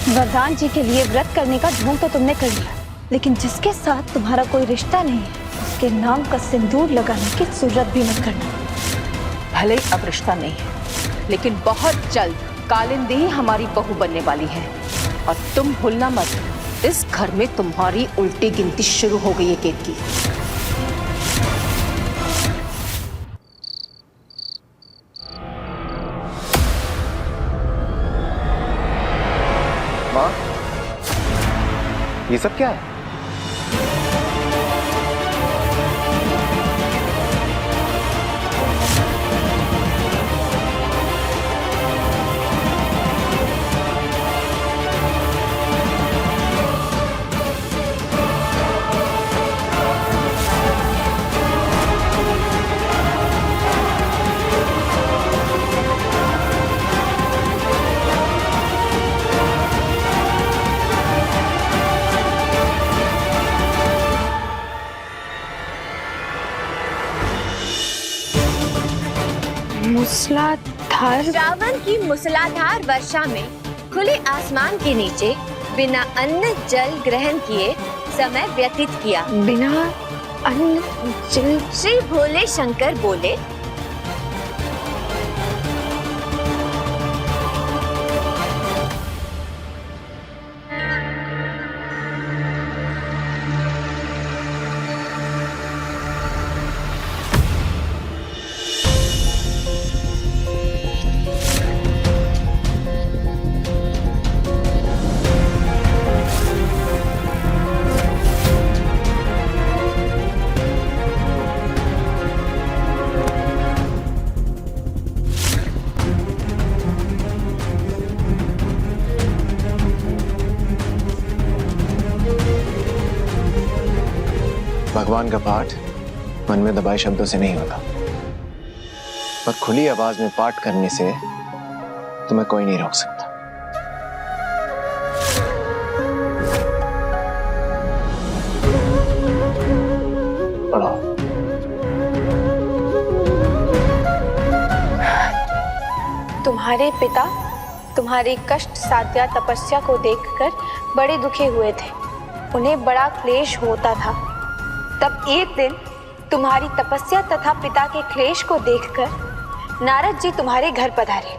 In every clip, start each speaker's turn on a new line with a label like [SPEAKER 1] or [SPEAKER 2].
[SPEAKER 1] वरदान जी के लिए व्रत करने का ढोंग तो तुमने कर लिया, लेकिन जिसके साथ तुम्हारा कोई रिश्ता नहीं है उसके नाम का सिंदूर लगाने की जरूरत भी मत करना।
[SPEAKER 2] भले ही अब रिश्ता नहीं है, लेकिन बहुत जल्द कालिंदी ही हमारी बहू बनने वाली है। और तुम भूलना मत, इस घर में तुम्हारी उल्टी गिनती शुरू हो गई है केत की।
[SPEAKER 3] माँ, ये सब क्या है?
[SPEAKER 1] मूसलाधार
[SPEAKER 4] श्रावण की मूसलाधार वर्षा में खुले आसमान के नीचे बिना अन्न जल ग्रहण किए समय व्यतीत किया।
[SPEAKER 1] बिना अन्न जल।
[SPEAKER 4] श्री भोले शंकर बोले,
[SPEAKER 3] भगवान का पाठ मन में दबाए शब्दों से नहीं होता, पर खुली आवाज में पाठ करने से तुम्हें कोई नहीं रोक सकता। पढ़ो।
[SPEAKER 1] तुम्हारे पिता तुम्हारी कष्ट साध्या तपस्या को देखकर बड़े दुखी हुए थे। उन्हें बड़ा क्लेश होता था। तब एक दिन तुम्हारी तपस्या तथा पिता के क्लेश को देखकर नारद जी तुम्हारे घर पधारे।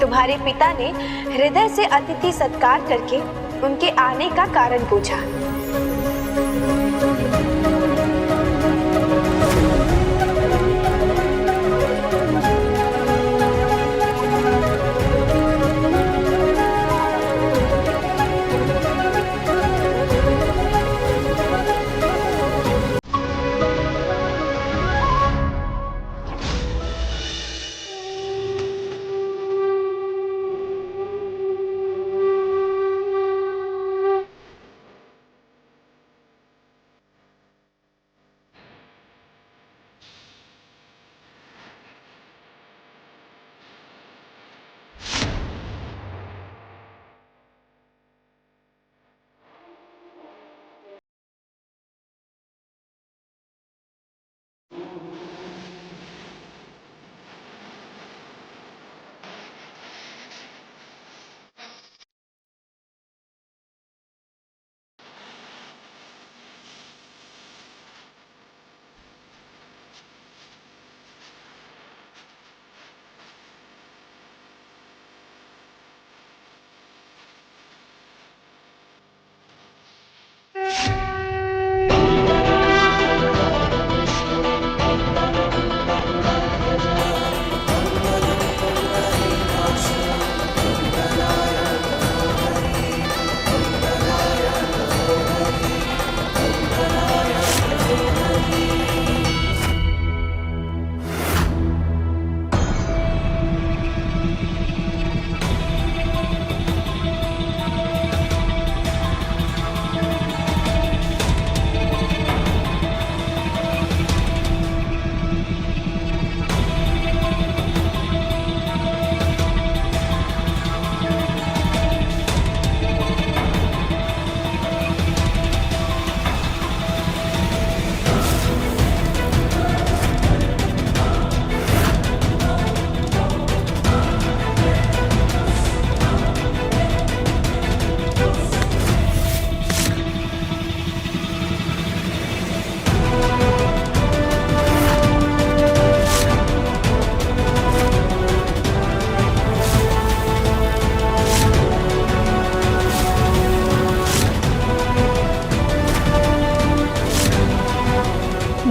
[SPEAKER 1] तुम्हारे पिता ने हृदय से अतिथि सत्कार करके उनके आने का कारण पूछा।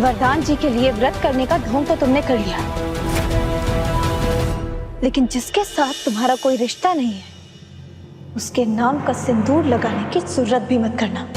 [SPEAKER 1] वरदान जी के लिए व्रत करने का ढोंग तो तुमने कर लिया, लेकिन जिसके साथ तुम्हारा कोई रिश्ता नहीं है उसके नाम का सिंदूर लगाने की जरूरत भी मत करना।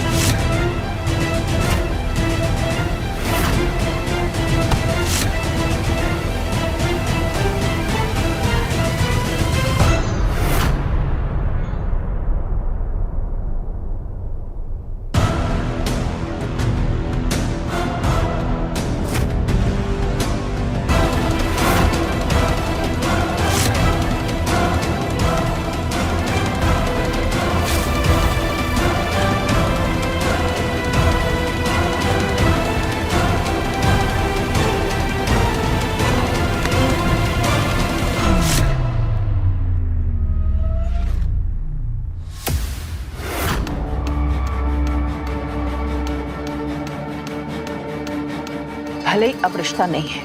[SPEAKER 2] भले ही अब रिश्ता नहीं है,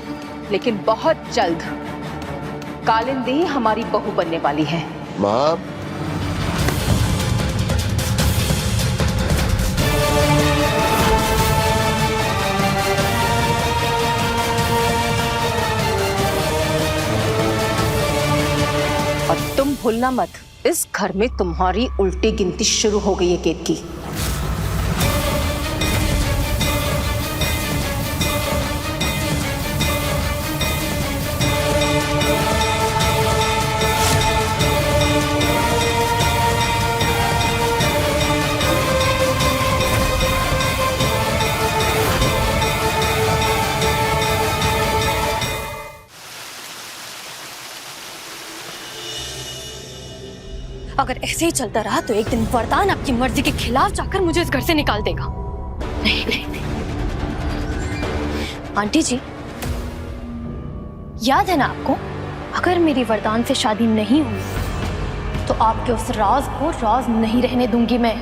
[SPEAKER 2] लेकिन बहुत जल्द कालिंदी ही हमारी बहू बनने वाली है।
[SPEAKER 5] माँ,
[SPEAKER 2] और तुम भूलना मत, इस घर में तुम्हारी उल्टी गिनती शुरू हो गई है केतकी।
[SPEAKER 6] अगर ऐसे ही चलता रहा तो एक दिन वरदान आपकी मर्जी के खिलाफ जाकर मुझे इस घर से निकाल देगा। नहीं नहीं नहीं। आंटी जी, याद है ना आपको, अगर मेरी वरदान से शादी नहीं हुई तो आपके उस राज को राज नहीं रहने दूंगी मैं।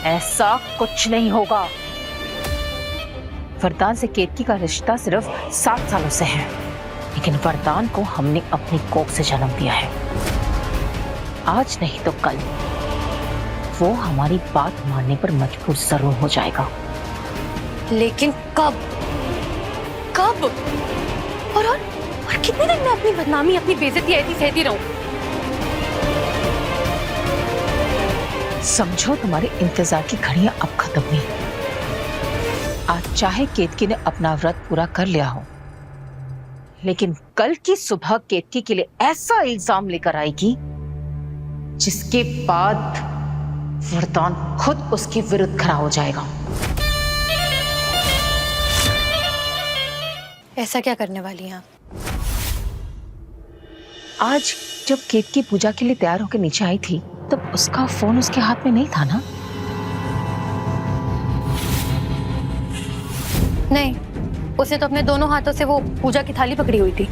[SPEAKER 2] ऐसा कुछ नहीं होगा। वरदान से केतकी का रिश्ता सिर्फ 7 सालों से है, लेकिन वरदान को हमने अपनी कोख से जन्म दिया है। आज नहीं तो कल वो हमारी बात मानने पर मजबूर जरूर हो जाएगा।
[SPEAKER 6] लेकिन कब कब और कितने दिन मैं अपनी बदनामी, अपनी बेइज्जती ऐसी सहती रहूं?
[SPEAKER 2] समझो, तुम्हारे इंतजार की घड़ियां अब खत्म हुई। आज चाहे केतकी ने अपना व्रत पूरा कर लिया हो, लेकिन कल की सुबह केतकी के लिए ऐसा इल्जाम लेकर आएगी जिसके बाद वरदान खुद उसके विरुद्ध खड़ा हो जाएगा।
[SPEAKER 6] ऐसा क्या करने वाली हैं आप?
[SPEAKER 2] आज जब केतकी पूजा के लिए तैयार होकर नीचे आई थी, तब उसका फोन उसके हाथ में नहीं था ना?
[SPEAKER 6] नहीं, उसे तो अपने दोनों हाथों से वो पूजा की थाली पकड़ी हुई थी।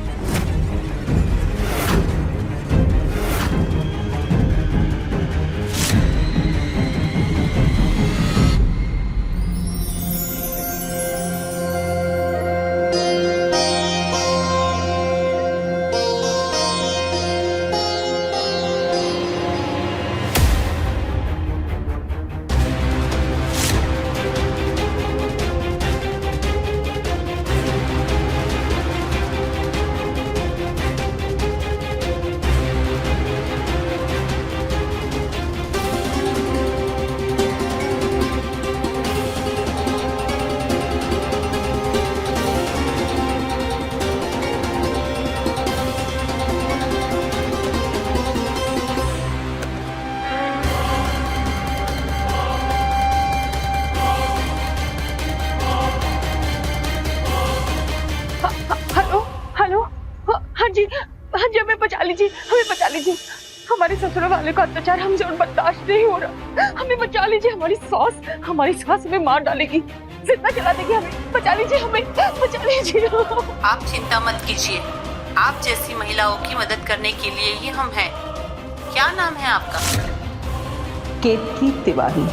[SPEAKER 2] हाँ जी, हमें बचा लीजिए। हमारे ससुर वाले का अत्याचार हमसे और बर्दाश्त नहीं हो रहा। हमें बचा लीजिए, हमारी सास हमें मार डालेगी, जिंदा जला देगी। हमें बचा लीजिए।
[SPEAKER 7] आप चिंता मत कीजिए, आप जैसी महिलाओं की मदद करने के लिए ही हम हैं। क्या नाम है आपका?
[SPEAKER 2] केतकी तिवारी।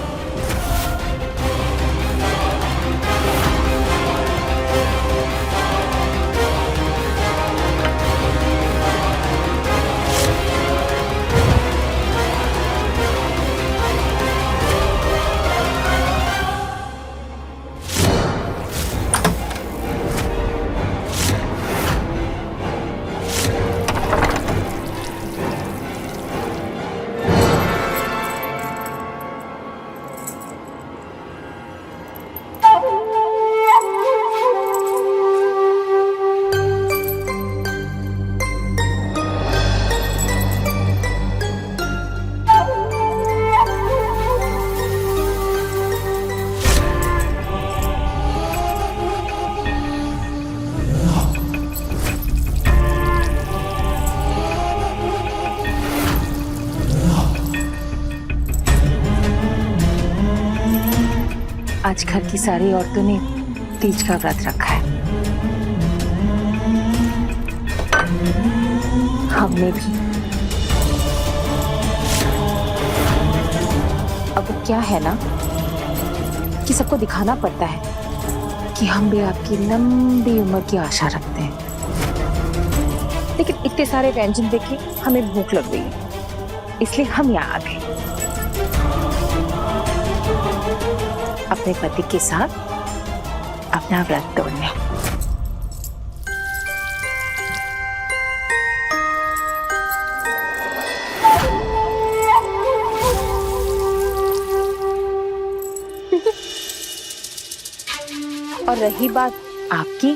[SPEAKER 2] आज घर की सारी औरतों ने तीज का व्रत रखा है, हमने भी। अब क्या है ना कि सबको दिखाना पड़ता है कि हम भी आपकी लंबी उम्र की आशा रखते हैं। लेकिन इतने सारे व्यंजन देखे हमें भूख लग गई है, इसलिए हम यहाँ आ गए अपने पति के साथ अपना व्रत तोड़ने। और रही बात आपकी,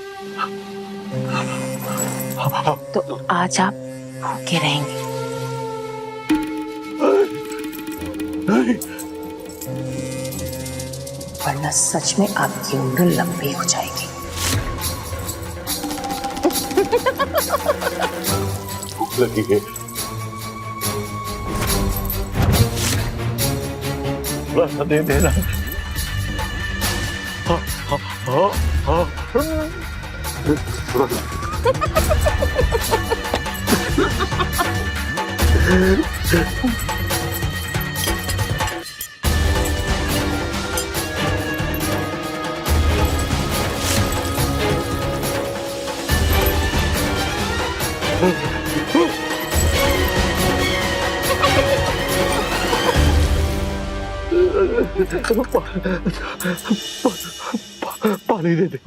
[SPEAKER 2] तो आज आप भूखे रहेंगे। वरना सच में आपकी उम्र लंबी हो जाएगी।
[SPEAKER 5] लगी है। दे देना। पानी दे दे।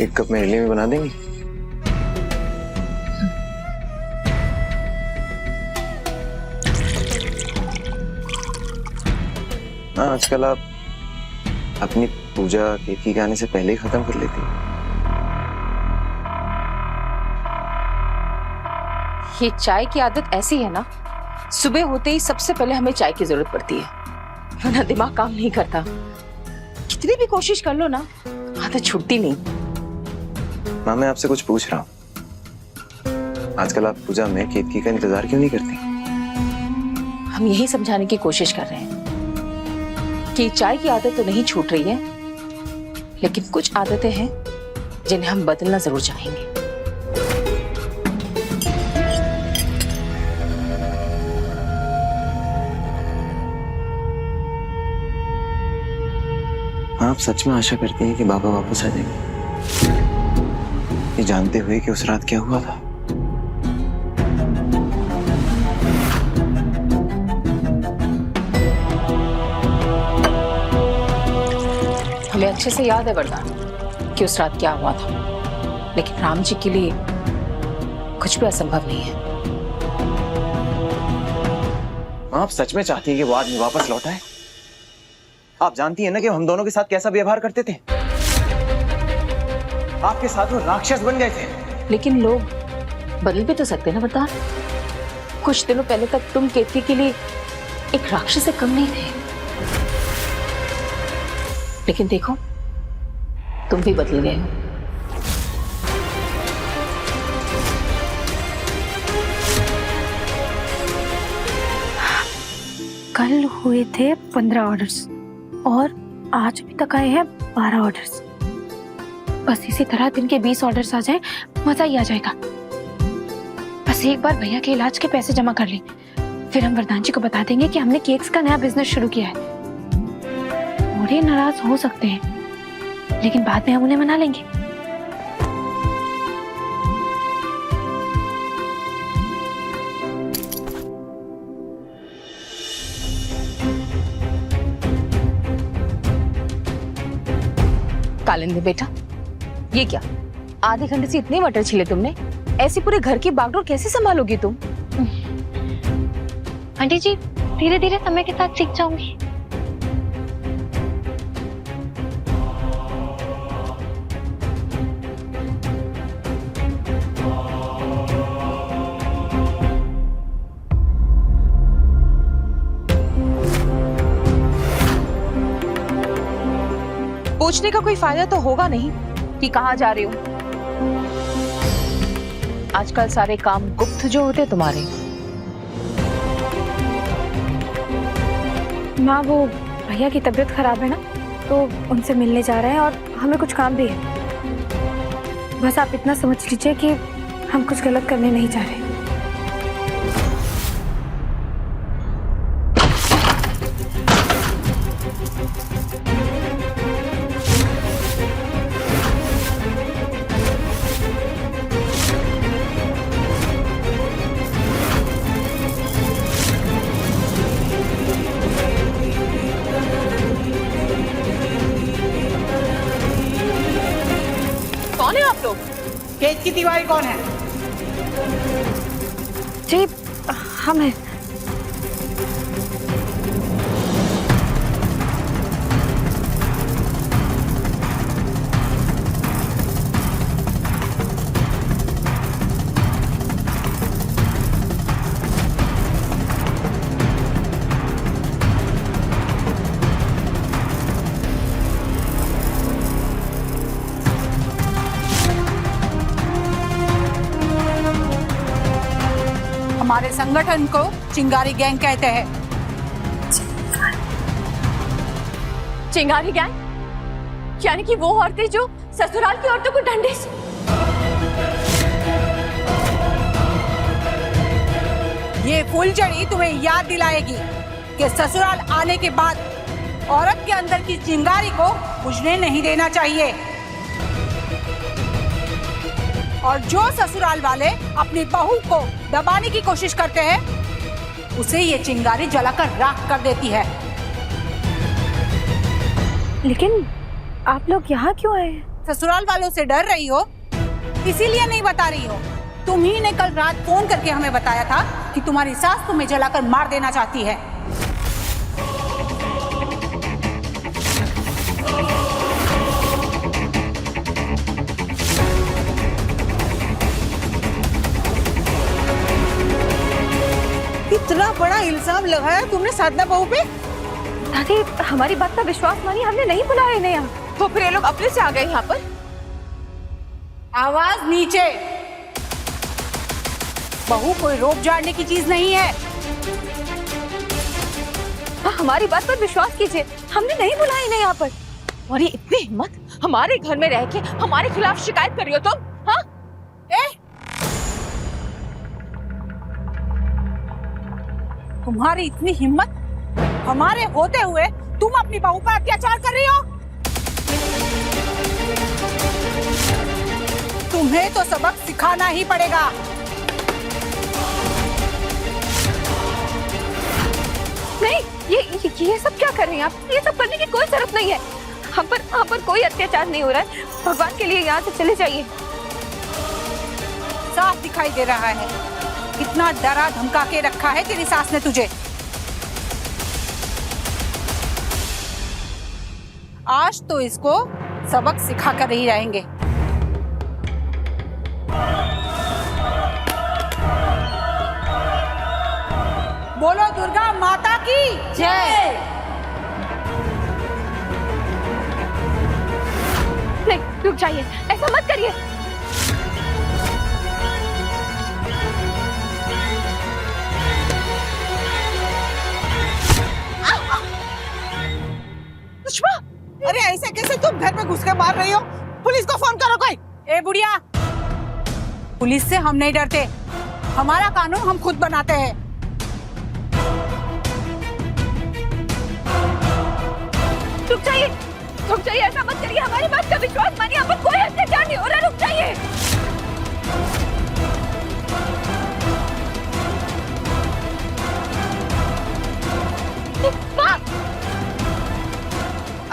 [SPEAKER 3] एक कप मेरे लिए भी बना देंगी? हाँ, आजकल आप अपनी पूजा केक की गाने से पहले ही खत्म कर लेती हैं।
[SPEAKER 2] ये चाय की आदत ऐसी है ना, सुबह होते ही सबसे पहले हमें चाय की जरूरत पड़ती है, वरना दिमाग काम नहीं करता। कितनी भी कोशिश कर लो ना, आदत छूटती नहीं।
[SPEAKER 3] माँ, मैं आपसे कुछ पूछ रहा हूँ। आजकल आप पूजा में केतकी का इंतजार क्यों नहीं करती?
[SPEAKER 2] हम यही समझाने की कोशिश कर रहे हैं कि चाय की आदत तो नहीं छूट रही है, लेकिन कुछ आदतें हैं जिन्हें हम बदलना जरूर चाहेंगे।
[SPEAKER 3] आप सच में आशा करती हैं कि बाबा वापस आ जाएंगे, ये जानते हुए कि उस रात क्या हुआ था?
[SPEAKER 2] हमें अच्छे से याद है वरदान कि उस रात क्या हुआ था, लेकिन राम जी के लिए कुछ भी असंभव नहीं है।
[SPEAKER 3] आप सच में चाहती हैं कि वो आदमी वापस लौटा है? आप जानती हैं ना कि हम दोनों के साथ कैसा व्यवहार करते थे। आपके साथ वो राक्षस बन गए थे।
[SPEAKER 2] लेकिन लोग बदल भी तो सकते ना वरदान। कुछ दिनों पहले तक तुम केतकी के लिए एक राक्षस से कम नहीं थे, लेकिन देखो तुम भी बदल गए हो।
[SPEAKER 1] कल हुए थे 15 ऑर्डर्स और आज भी तक आए हैं 12 ऑर्डर्स। बस इसी तरह दिन के 20 ऑर्डर्स आ जाए, मजा ही आ जाएगा। बस एक बार भैया के इलाज के पैसे जमा कर लें, फिर हम वरदान जी को बता देंगे कि हमने केक्स का नया बिजनेस शुरू किया है। थोड़े नाराज हो सकते हैं, लेकिन बाद में हम उन्हें मना लेंगे।
[SPEAKER 2] कालिंदी बेटा, ये क्या? आधे घंटे से इतने मटर छिले तुमने? ऐसे पूरे घर की बागडोर कैसे संभालोगी तुम?
[SPEAKER 6] आंटी जी धीरे धीरे समय के साथ सीख जाऊंगी।
[SPEAKER 2] पूछने का कोई फायदा तो होगा नहीं कि कहाँ जा रही हो। आजकल सारे काम गुप्त जो होते तुम्हारे।
[SPEAKER 1] माँ वो भैया की तबीयत खराब है ना, तो उनसे मिलने जा रहे हैं और हमें कुछ काम भी है। बस आप इतना समझ लीजिए कि हम कुछ गलत करने नहीं जा रहे।
[SPEAKER 2] कौन है आप लोग?
[SPEAKER 8] खेत की दीवार कौन है?
[SPEAKER 1] जी हम हैं।
[SPEAKER 8] हमारे संगठन को चिंगारी गैंग कहते हैं।
[SPEAKER 6] चिंगारी गैंग? यानी कि वो औरतें जो ससुराल की औरतों को डंडे से।
[SPEAKER 8] ये फुलझड़ी तुम्हें याद दिलाएगी कि ससुराल आने के बाद औरत के अंदर की चिंगारी को बुझने नहीं देना चाहिए। और जो ससुराल वाले अपनी बहू को दबाने की कोशिश करते हैं, उसे ये चिंगारी जलाकर राख कर देती है।
[SPEAKER 1] लेकिन आप लोग यहाँ क्यों आए?
[SPEAKER 8] ससुराल वालों से डर रही हो, इसीलिए नहीं बता रही हो। तुम ही ने कल रात फोन करके हमें बताया था कि तुम्हारी सास तुम्हें जलाकर मार देना चाहती है। इतना बड़ा इल्जाम लगाया तुमने साधना बहू पे?
[SPEAKER 1] दादी हमारी बात का विश्वास मानिए, हमने नहीं बुलाया इन्हें यहाँ।
[SPEAKER 2] तो फिर ये लोग अपने से आ गए यहाँ पर?
[SPEAKER 8] आवाज नीचे। बहू कोई रोप झाड़ने की चीज नहीं है।
[SPEAKER 2] हमारी बात पर विश्वास कीजिए, हमने नहीं बुलाया इन्हें यहाँ पर। और ये इतनी हिम्मत हमारे घर में रह के हमारे खिलाफ शिकायत कर रही हो तुम? हाँ?
[SPEAKER 8] तुम्हारी इतनी हिम्मत, हमारे होते हुए तुम अपनी बहू पर अत्याचार कर रही हो? तुम्हें तो सबक सिखाना ही पड़ेगा।
[SPEAKER 1] नहीं, ये सब क्या कर रही हैं आप? ये सब करने की कोई जरूरत नहीं है। हम पर कोई अत्याचार नहीं हो रहा है। भगवान के लिए यहाँ से चले जाइए।
[SPEAKER 8] साफ दिखाई दे रहा है कितना डरा धमका के रखा है तेरी सास ने तुझे। आज तो इसको सबक सिखा कर ही रहेंगे। बोलो दुर्गा माता की जय।
[SPEAKER 1] नहीं, रुक जाइए, ऐसा मत करिए।
[SPEAKER 8] अरे ऐसे कैसे तुम घर में घुस के मार रही हो? पुलिस को फोन करो कोई। ए बुढ़िया, पुलिस से हम नहीं डरते, हमारा कानून हम खुद बनाते हैं।
[SPEAKER 1] रुक जाइए, ऐसा मत करिए। हमारी बात का विश्वास मानिए, हम पर कोई अत्याचार नहीं हो रहा। रुक जाइए।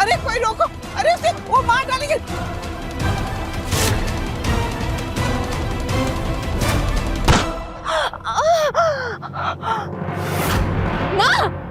[SPEAKER 8] अरे कोई रोको, अरे उसे वो मार डालेंगे।
[SPEAKER 6] माँ